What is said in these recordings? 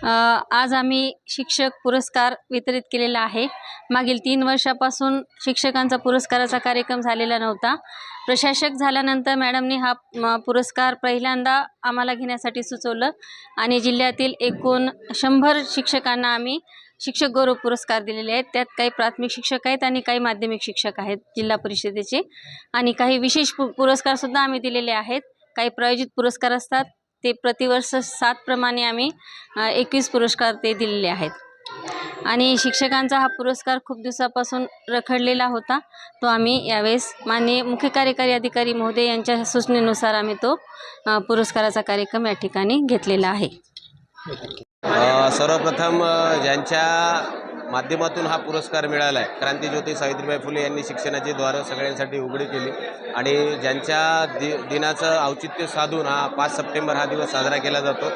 आज आम्ही शिक्षक पुरस्कार वितरित केलेला आहे। मागील 3 वर्षापासून शिक्षकांचा पुरस्काराचा कार्यक्रम झालेला नव्हता। प्रशासक झाल्यानंतर मॅडमनी हा पुरस्कार पहिल्यांदा आम्हाला घेण्यासाठी सुचवलं आणि जिल्ह्यातील एकूण 100 शिक्षकांना आम्ही शिक्षक गौरव पुरस्कार दिलेले आहेत। त्यात काही प्राथमिक शिक्षक आहेत आणि काही माध्यमिक शिक्षक आहेत जिल्हा परिषदेचे, आणि काही विशेष पुरस्कार सुद्धा आम्ही दिलेले आहेत। काही प्रायोजित पुरस्कार असतात, ते प्रतिवर्ष 7 प्रमाणे आम्ही 21 पुरस्कार ते दिलेले आहेत। आणि शिक्षकांचा हा पुरस्कार खूप दिवसापासून रखडलेला होता, तो आम्ही यावेळेस माननीय मुख्य कार्यकारी अधिकारी महोदय यांच्या सूचनेनुसार आम्ही तो पुरस्काराचा कार्यक्रम या ठिकाणी घेतलेला आहे। सर्वप्रथम ज्यांच्या माध्यमातून हा पुरस्कार मिळाला आहे, क्रांतीज्योती सावित्रीबाई फुले यांनी शिक्षणाची द्वारं सगळ्यांसाठी उघडी केली आणि ज्यांच्या दिनाचं औचित्य साधून हा 5 सप्टेंबर हा दिवस साजरा केला जातो।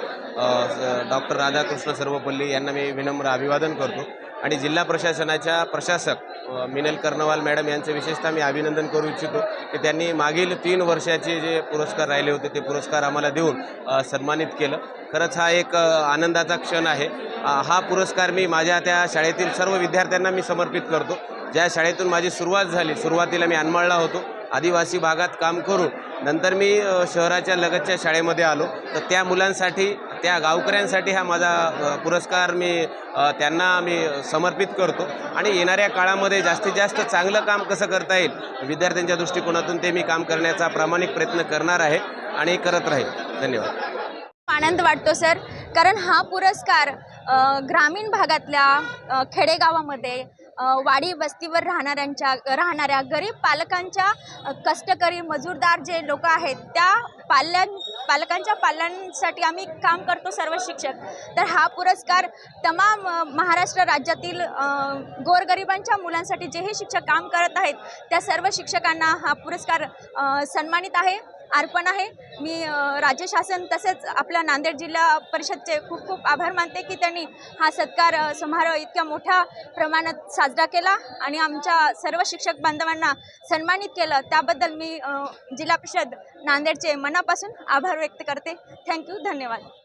डॉक्टर राधाकृष्ण सर्वपल्ली यांना मी विनम्र अभिवादन करतो आणि जिल्हा प्रशासनाच्या प्रशासक मिनल कर्णवाल मॅडम यांचं विशेषतः मी अभिनंदन करू इच्छितो की त्यांनी मागील 3 वर्षाचे जे पुरस्कार राहिले होते ते पुरस्कार आम्हाला देऊन सन्मानित केलं। खरंच हा एक आनंदाचा क्षण आहे। हा पुरस्कार मी माझ्या त्या शाळेतील सर्व विद्यार्थ्यांना मी समर्पित करतो, ज्या शाळेतून माझी सुरुवात झाली। सुरुवातीला मी अनमळला होतो, आदिवासी भागात काम करून नंतर मी शहराच्या लगतच्या शाळेमध्ये आलो, तर त्या मुलांसाठी, त्या गावकऱ्यांसाठी हा माझा पुरस्कार मी त्यांना समर्पित करतो आणि येणाऱ्या काळामध्ये जास्तीत जास्त चांगलं काम कसं करता येईल विद्यार्थ्यांच्या दृष्टिकोनातून ते मी काम करण्याचा प्रामाणिक प्रयत्न करणार आहे आणि करत राहील। धन्यवाद। आनंद वाटतो सर, कारण हा पुरस्कार ग्रामीण भागातल्या खेडेगावामध्ये वाडी वस्तीवर राहणाऱ्या गरीब पालकांच्या कष्टकरी मजूरदार जे लोक आहेत त्या पालकांच्या पाल्यांसाठी आम्ही काम करतो सर्व शिक्षक। तर हा पुरस्कार तमाम महाराष्ट्र राज्यातील गोरगरिबांच्या मुलांसाठी जेही शिक्षक काम करत आहेत त्या सर्व शिक्षकांना हा पुरस्कार सन्मानित आहे, अर्पण आहे। मी राज्य शासन तसेच आपल्या नांदेड जिल्हा परिषदचे खूप खूप आभार मानते की त्यांनी हा सत्कार समारोह इतक्या मोठ्या प्रमाणात साजरा केला आणि आमच्या सर्व शिक्षक बांधवांना सन्मानित केलं। त्याबद्दल मी जिल्हा परिषद नांदेडचे मनापासून आभार व्यक्त करते। थँक्यू, धन्यवाद।